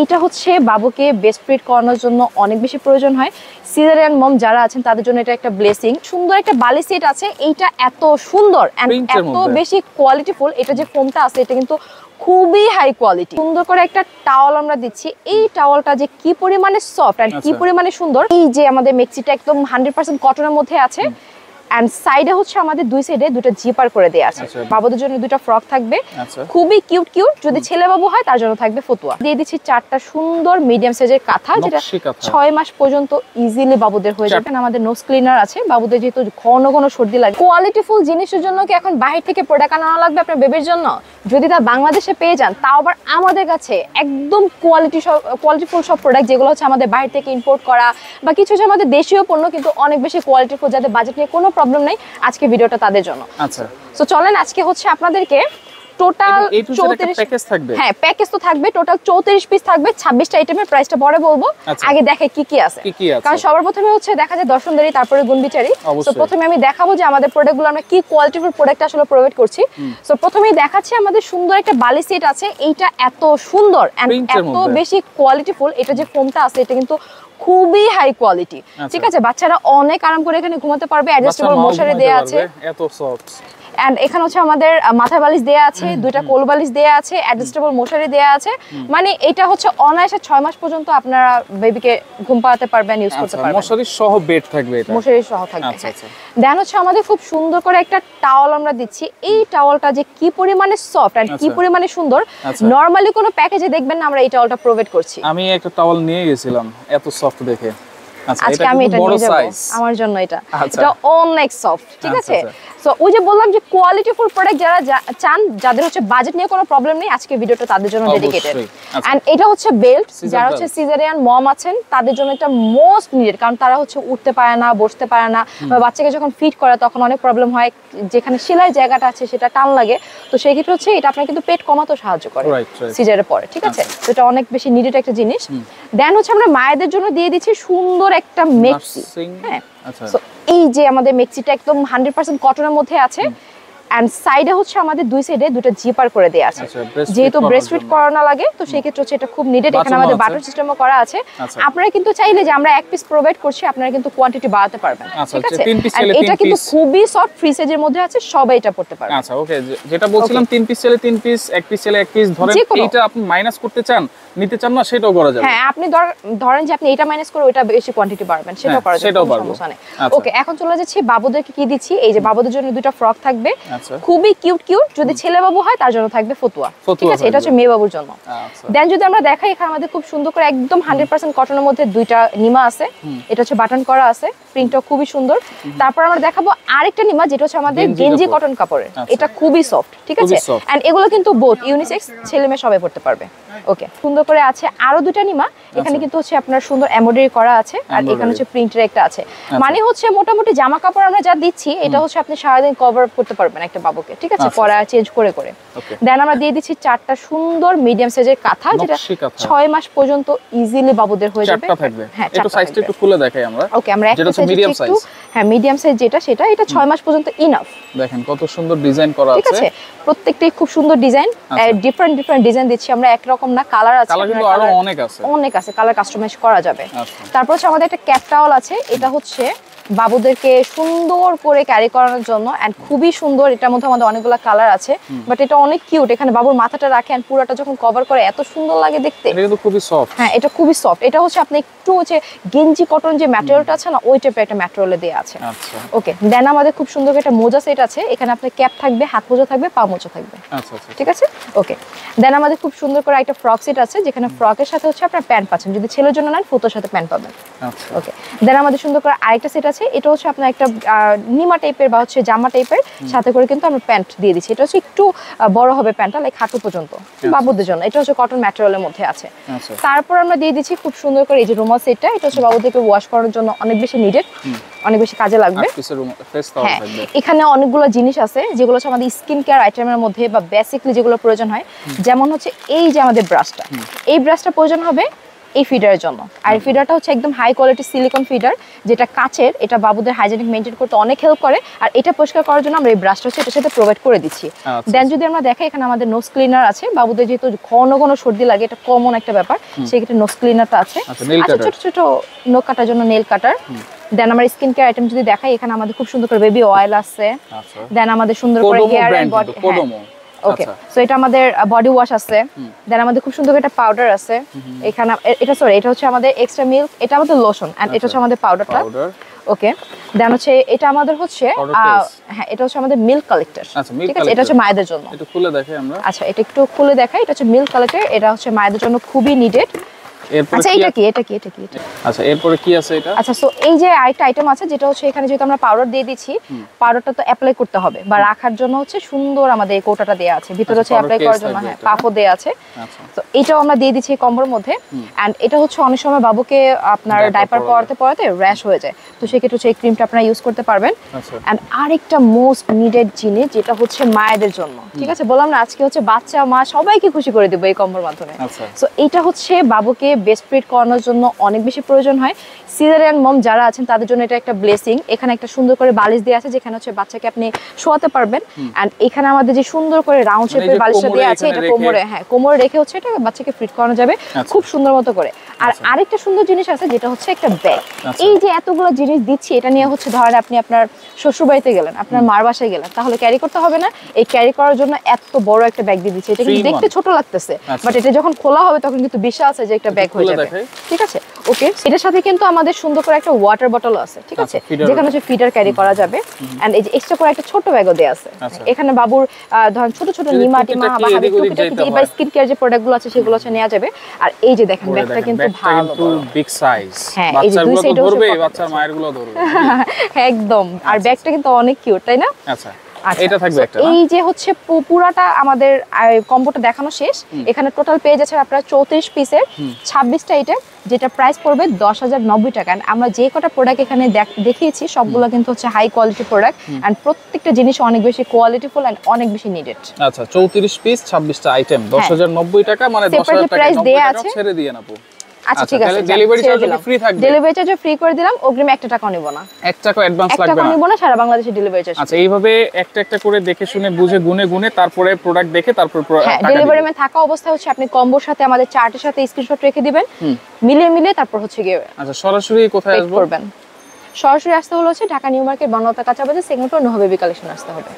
এইটা হচ্ছে বাবুকে বেস্ট ফিড করানোর জন্য অনেক বেশি প্রয়োজন হয়। সিজারিয়ান মম যারা আছেন তাদের জন্য এটা একটা ব্লেসিং। সুন্দর একটা বালি সেট আছে, এইটা এত সুন্দর এন্ড এত বেশি কোয়ালিটিফুল। এটা যে ফোমটা আছে এটা কিন্তু খুবই হাই কোয়ালিটি। সুন্দর করে একটা টাওয়াল আমরা দিচ্ছি। এই টাওয়ালটা যে কি পরিমাণে সফট এন্ড কি পরিমাণে সুন্দর। এই যে আমাদের মেক্সিটা একদম 100% কটনের মধ্যে আছে এন্ড সাইডে হচ্ছে আমাদের দুই সাইডে দুটো জিপার করে দেয়া আছে। বাবুদের জন্য দুটো ফ্রক থাকবে, খুবই কিউট কিউট। যদি ছেলে বাবু হয় তার জন্য থাকবে ফতুয়া। দিয়ে দিচ্ছি 4টা সুন্দর মিডিয়াম সাইজের কাঁথা, যেটা 6 মাস পর্যন্ত ইজিলি বাবুদের হয়ে যাবে। আমাদের নোজ ক্লিনার আছে, বাবুদের যেহেতু ঘন ঘন সর্দি লাগে। কোয়ালিটিফুল জিনিসের জন্য কি এখন বাইরে থেকে প্রোডাক্ট আনানো লাগবে আপনার বেবির জন্য? যদি তা বাংলাদেশে পেয়ে যান, তাও আবার আমাদের কাছে একদম কোয়ালিটিফুল সব প্রোডাক্ট, যেগুলো হচ্ছে আমাদের বাইরে থেকে ইম্পোর্ট করা বা কিছু হচ্ছে আমাদের দেশীয় পণ্য কিন্তু অনেক বেশি কোয়ালিটিফুল, যাদের বাজেট নিয়ে কোনো প্রবলেম নেই। আজকে ভিডিওটা তাদের জন্য। আচ্ছা, সো চলেন আজকে হচ্ছে আপনাদেরকে টোটাল 34 প্যাকেজ থাকবে। হ্যাঁ, প্যাকেজ তো থাকবে। টোটাল 34 পিস থাকবে, 26টা আইটেমের প্রাইসটা পরে বলবো। আগে দেখে কি কি আছে, কারণ সবার প্রথমে হচ্ছে দেখা যায় দর্শনদারি, তারপরে গুণবিচারী। সো প্রথমে আমি দেখাবো যে আমাদের প্রোডাক্টগুলো আমরা কি কোয়ালিটিফুল প্রোডাক্ট আসলে প্রোভাইড করছি। সো প্রথমেই দেখাচ্ছি আমাদের সুন্দর একটা বালি সেট আছে। এইটা এত সুন্দর এন্ড এত বেশি কোয়ালিটিফুল। এটা যে ফোমটা আছে এটা কিন্তু খুবই হাই কোয়ালিটি। ঠিক আছে, বাচ্চারা অনেক আরাম করে এখানে ঘুমাতে পারবে। অ্যাডজাস্টেবল মশারি দেয়া আছে, এত সফট। এন্ড এখানে হচ্ছে আমাদের মাথা বালিশ দেয়া আছে, দুইটা কোল বালিশ দেয়া আছে, অ্যাডজাস্টেবল মশারি দেয়া আছে। মানে এটা হচ্ছে অনায়াসে 6 মাস পর্যন্ত আপনারা বেবিকে ঘুম পাড়াতে পারবেন, ইউজ করতে পারবেন। মশারি সহ বেড থাকবে, এটা মশারি সহ থাকবে। দেন হচ্ছে আমাদের খুব সুন্দর করে একটা টাওয়াল আমরা দিচ্ছি। এই টাওয়ালটা যে কি পরিমাণে সফট এন্ড কি পরিমাণে সুন্দর, নরমালি কোনো প্যাকেজে দেখবেন না আমরা এই টাওয়ালটা প্রোভাইড করছি। আমি একটা টাওয়াল নিয়ে গেছিলাম, এত সফট দেখে। আজকে আমি এটা নিয়ে যাব আমার জন্য। এটা অনেক সফট। ঠিক আছে, সো ওই যে বললাম যে কোয়ালিটিফুল প্রোডাক্ট যারা চান, যাদের হচ্ছে বাজেট নিয়ে কোনো প্রবলেম নেই, আজকে ভিডিওটা তাদের জন্য ডেডিকেটেড। এন্ড এটা হচ্ছে বেল্ট, যারা হচ্ছে সিজারিয়ান মম আছেন তাদের জন্য এটা মোস্ট নিডেড, কারণ তারা হচ্ছে উঠতে পারে না, বসতে পারে না, বা বাচ্চাকে যখন ফিট করে তখন অনেক প্রবলেম হয়, যেখানে সেলাই জায়গাটা আছে সেটা টান লাগে। তো সেই ক্ষেত্রে হচ্ছে এটা আপনার কিন্তু পেট কমাতেও সাহায্য করে সিজারের পরে। ঠিক আছে, তো এটা অনেক বেশি নিডেড একটা জিনিস। দেন হচ্ছে আমরা মায়েদের জন্য দিয়ে দিচ্ছি সুন্দর একটা মেক্সি। হ্যাঁ, সো এই যে আমাদের মেক্সিটা একদম 100% কটনের মধ্যে আছে এন্ড সাইডে হচ্ছে আমাদের দুই সাইডে দুটো জিপার করে দেয়া আছে, যেহেতু ব্রেস্ট ফিড করানো লাগে। তো সেই ক্ষেত্রে হচ্ছে এটা খুব নিডেড। এখানে আমাদের বাটন সিস্টেমও করা আছে। আপনারা কিন্তু চাইলে যে আমরা এক পিস প্রোভাইড করছি, আপনারা কিন্তু কোয়ান্টিটি বাড়াতে পারবেন। ঠিক আছে, এটা কিন্তু খুবই সফট, ফ্রি সাইজের মধ্যে আছে, সবাই এটা পড়তে পারবে। আচ্ছা, ওকে, যেটা বলছিলাম 3 পিস চাইলে 3 পিস, 1 পিস চাইলে 1 পিস। ধরেন এটা আপনি মাইনাস করতে চান, নিতে চান না, সেটাও করা যাবে। হ্যাঁ, আপনি ধরেন যে আপনি এটা মাইনাস করে ওটা বেশি কোয়ান্টিটি বাড়াবেন, সেটাও করা যাবে, কোনো সমস্যা নেই। ওকে, এখন চলে যাচ্ছি বাবুদেরকে কি দিচ্ছি। এই যে বাবুদের জন্য দুটো ফ্রক থাকবে, খুবই কিউট কিউট। যদি ছেলে বাবু হয় তার জন্য থাকবে ফতুয়া। ঠিক আছে, এটা হচ্ছে মেয়ে বাবুর জন্য। দেন যদি আমরা দেখাই, এখানে আমাদের খুব সুন্দর করে একদম 100% কটনের মধ্যে দুইটা নিমা আছে। এটা হচ্ছে বাটন করা আছে, প্রিন্টটা খুবই সুন্দর। তারপর আমরা দেখাবো আরেকটা নিমা, যেটা হচ্ছে আমাদের গেঞ্জি কটন কাপড়ের। এটা খুবই সফট। ঠিক আছে, এন্ড এগুলো কিন্তু বোথ ইউনিসেক্স, ছেলে মেয়ে সবাই পড়তে পারবে। ওকে, সুন্দর করে আছে আরো দুইটা নিমা। এখানে কিন্তু হচ্ছে আপনার সুন্দর এমব্রয়ডারি করা আছে, আর এখানে হচ্ছে প্রিন্টের একটা আছে। মানে হচ্ছে মোটামুটি জামা কাপড় আমরা যা দিচ্ছি, এটা হচ্ছে আপনি সারাদিন কভার করতে পারবেন একটা বাবুকে। ঠিক আছে, পরা চেঞ্জ করে করে। দেন আমরা দিয়ে দিচ্ছি 4টা সুন্দর মিডিয়াম সাইজের কাঁথা, যেটা 6 মাস পর্যন্ত ইজিলি বাবুদের হয়ে যাবে। হ্যাঁ, এটা সাইজটা একটু খুলে দেখাই আমরা। ওকে, আমরা একটা মিডিয়াম সাইজ, হ্যাঁ মিডিয়াম সাইজ যেটা, সেটা এটা 6 মাস পর্যন্ত ইনাফ। দেখেন কত সুন্দর ডিজাইন করা আছে। ঠিক আছে, প্রত্যেকটাই খুব সুন্দর ডিজাইন, ডিফারেন্ট ডিজাইন দিচ্ছি আমরা, একরকম না। কালার আছে, কালার কিন্তু আরো অনেক আছে, কালার কাস্টমাইজ করা যাবে। তারপর হচ্ছে আমাদের একটা ক্যাপ টাওয়াল আছে। এটা হচ্ছে বাবুদেরকে সুন্দর করে ক্যারি করানোর জন্য এন্ড খুবই সুন্দর। এটার মধ্যে আমাদের অনেকগুলো কালার আছে, বাট এটা অনেক কিউট। এখানে বাবুর মাথাটা রাখে এন্ড পুরোটা যখন কভার করে এত সুন্দর লাগে দেখতে। এটা কিন্তু খুবই সফট। হ্যাঁ, এটা খুবই সফট। এটা হচ্ছে আপনি একটু হচ্ছে গেঞ্জি কটন যে ম্যাটেরিয়ালটা আছে না, ওই টাইপের একটা ম্যাটেরিয়ালে দেয়া আছে। আচ্ছা, ওকে। দেন আমাদের খুব সুন্দর একটা মোজা সেট আছে। এখানে আপনার ক্যাপ থাকবে, হাত মোজা থাকবে, পা মোজা থাকবে। আচ্ছা আচ্ছা, ঠিক আছে, ওকে। দেন আমাদের খুব সুন্দর করে একটা ফ্রক সেট আছে, যেখানে ফ্রকের সাথে হচ্ছে আপনার প্যান্ট পাচ্ছেন। যদি ছেলের জন্য নেন, ফতুয়ার সাথে প্যান্ট পাবেন। আচ্ছা, ওকে। দেন আমাদের সুন্দর করে আরেকটা সেট আছে। এটা হচ্ছে আপনার একটা নিমা টাইপের বা হচ্ছে জামা টাইপের, সাথে করে কিন্তু আমরা প্যান্ট দিয়ে দিচ্ছি। এটা হচ্ছে একটু বড় হবে প্যান্টটা, লাইক হাঁটু পর্যন্ত বাবুদের জন্য। এটা হচ্ছে কটন ম্যাটেরিয়ালের মধ্যে আছে। তারপর আমরা দিয়ে দিচ্ছি খুব সুন্দর করে এই যে রুমাল সেটটা। এটা হচ্ছে বাবুদেরকে ওয়াশ করার জন্য অনেক বেশি নিডেড, অনেক বেশি কাজে লাগবে। হ্যাঁ, এখানে অনেকগুলো জিনিস আছে যেগুলো হচ্ছে আমাদের স্কিন কেয়ার আইটেমের মধ্যে বা বেসিকলি যেগুলো প্রয়োজন হয়। যেমন হচ্ছে এই যে আমাদের ব্রাশটা, এই ব্রাশটা প্রয়োজন হবে এই ফিডারের জন্য। আর এই ফিডারটা হচ্ছে একদম হাই কোয়ালিটি সিলিকন ফিডার, যেটা কাচের। এটা বাবুদের হাইজেনিক মেইনটেইন করতে অনেক হেল্প করে। আর এটা পরিষ্কার করার জন্য আমরা এই ব্রাশটা হচ্ছে এটার সাথে প্রোভাইড করে দিচ্ছি। দেন যদি আমরা দেখাই, এখানে আমাদের নোজ ক্লিনার আছে। বাবুদের যেহেতু ঘন ঘন সর্দি লাগে, এটা কমন একটা ব্যাপার, সেক্ষেত্রে নোজ ক্লিনারটা আছে। আচ্ছা, ছোট ছোট নখ কাটার জন্য নেল কাটার। দেন আমার স্কিন কেয়ার আইটেম যদি দেখাই, এখানে আমাদের খুব সুন্দর করে বেবি অয়েল আছে। দেন আমাদের সুন্দর করে hair and body, okay, so এটা আমাদের বডি ওয়াশ আছে। দেন আমাদের খুব সুন্দর একটা পাউডার আছে এখানে। এটা হচ্ছে আমাদের এক্সট্রা মিল্ক, এটা আমাদের লোশন, এন্ড এটা হচ্ছে আমাদের পাউডারটা, ওকে। দেন হচ্ছে এটা আমাদের হচ্ছে হ্যাঁ, এটা হচ্ছে আমাদের মিল্ক কালেক্টর, ঠিক আছে। এটা হচ্ছে মায়েদের জন্য। একটু খুলে দেখাই আমরা। আচ্ছা, এটা একটু খুলে দেখাই। এটা হচ্ছে মিল্ক কালেক্টর, এটা হচ্ছে মায়েদের জন্য খুবই নিডেড। আচ্ছা, এটা কি? আচ্ছা, এরপরে কি আছে এটা? আচ্ছা, সো এই যে আরেকটা আইটেম আছে, যেটা হচ্ছে এখানে যেহেতু আমরা পাউডার দিয়ে দিচ্ছি, পাউডারটা তো অ্যাপ্লাই করতে হবে বা রাখার জন্য হচ্ছে সুন্দর আমাদের এই কোটাটা দেয়া আছে। ভিতরে হচ্ছে অ্যাপ্লাই করার জন্য হ্যাঁ পাপও দেয়া আছে। তো এটাও আমরা দিয়ে দিচ্ছি এই কম্বোর মধ্যে। এন্ড এটা হচ্ছে অনেক সময় বাবুকে আপনার ডাইপার পরাতে র্যাশ হয়ে যায়, তো সেক্ষেত্রে হচ্ছে এই ক্রিমটা আপনারা ইউজ করতে পারবেন। এন্ড আরেকটা মোস্ট নিডেড জিনিস, যেটা হচ্ছে মায়েদের জন্য, ঠিক আছে। বললাম না আজকে হচ্ছে বাচ্চা মা সবাইকে খুশি করে দেবো এই কম্বোর মাধ্যমে। সো এটা হচ্ছে বাবুকে বেস্ট ফিড করানোর জন্য অনেক বেশি প্রয়োজন হয়। সিজারিয়ান মম যারা আছেন তাদের জন্য এটা একটা ব্লেসিং। এখানে একটা সুন্দর করে বালিশ দেওয়া আছে, যেখানে হচ্ছে বাচ্চাকে আপনি শোয়াতে পারবেন। এন্ড এখানে আমাদের যে সুন্দর করে রাউন্ড শেপের বালিশটা দেওয়া আছে, এটা কোমরে রেখে হচ্ছে এটা বাচ্চাকে ফিট করানো যাবে খুব সুন্দর মতো করে। আর আরেকটা সুন্দর জিনিস আছে, যেটা হচ্ছে একটা ব্যাগ। এই যে এতগুলো জিনিস দিচ্ছি, এটা নিয়ে হচ্ছে ধরেন আপনি আপনার শ্বশুর বাড়িতে গেলেন, আপনার মার বাসায় গেলেন, তাহলে ক্যারি করতে হবে না। এই ক্যারি করার জন্য এত বড় একটা ব্যাগ দিয়ে দিচ্ছি। এটা কিন্তু দেখতে ছোট লাগতেছে, বাট এটা যখন খোলা হবে তখন কিন্তু বিশাল আছে যে একটা ব্যাগ হয়ে যাবে, ঠিক আছে। ওকে, এটার সাথে কিন্তু আমাদের সুন্দর করে একটা ওয়াটার বটল আছে, ঠিক আছে, যেখানে হচ্ছে ফিডার ক্যারি করা যাবে। এন্ড এই যে এক্সট্রা করে একটা ছোট ব্যাগও দেয়া আছে। এখানে বাবুর ধরেন ছোট ছোট নিমা টিমা বা হাবি টুকিটাকি বা স্কিন কেয়ার যে প্রোডাক্টগুলো আছে সেগুলো হচ্ছে নেওয়া যাবে। আর এই যে দেখেন ব্যাগটা কিন্তু ভালো, বিগ সাইজ, হ্যাঁ, এই যে দুই সাইডে ধরবে, বাচ্চার মায়ের গুলো ধরবে একদম। আর ব্যাগটা কিন্তু অনেক কিউট, তাই না? আচ্ছা, এটা থাকবে একটা। এই যে হচ্ছে পুরাটা আমাদের কম্বোটা দেখানো শেষ। এখানে টোটাল পেয়ে যাচ্ছে আপনারা 34 পিসের 26টা আইটেম, যেটা প্রাইস পড়বে 10,090 টাকা। আমরা যে কটা প্রোডাক্ট এখানে দেখিয়েছি সবগুলো কিন্তু হচ্ছে হাই কোয়ালিটি প্রোডাক্ট, এন্ড প্রত্যেকটা জিনিস অনেক বেশি কোয়ালিটিফুল এন্ড অনেক বেশি নিডেড। আচ্ছা, 34 পিস 26টা আইটেম 10,090 টাকা, মানে 10,000 টাকা প্রাইস দেয়া আছে। ছেড়ে দিয়ে না আপু? আচ্ছা, ঠিক আছে, ডেলিভারি চার্জ ফ্রি থাকবে। ডেলিভারি চার্জ ফ্রি করে দিলাম, অগ্রিম 1 টাকাও নিব না। 1 টাকা অ্যাডভান্স লাগবে না? 1 টাকা নিব না, সারা বাংলাদেশে ডেলিভারি চার্জ। আচ্ছা, এইভাবে একটা একটা করে দেখে শুনে বুঝে গুনে তারপরে প্রোডাক্ট দেখে তারপর হ্যাঁ, ডেলিভারি ম্যান থাকা অবস্থায় হচ্ছে আপনি কম্বোর সাথে আমাদের চার্টের সাথে স্ক্রিনশট রেখে দিবেন, মিলিয়ে তারপর হচ্ছে গিয়ে। আচ্ছা, সরাসরি কোথায় আসবেন? সরাসরি আসতে হলো হচ্ছে ঢাকা নিউ মার্কেট, বনলতা কাঁচা বাজার, second floor, Noha baby collection আসতে হবে।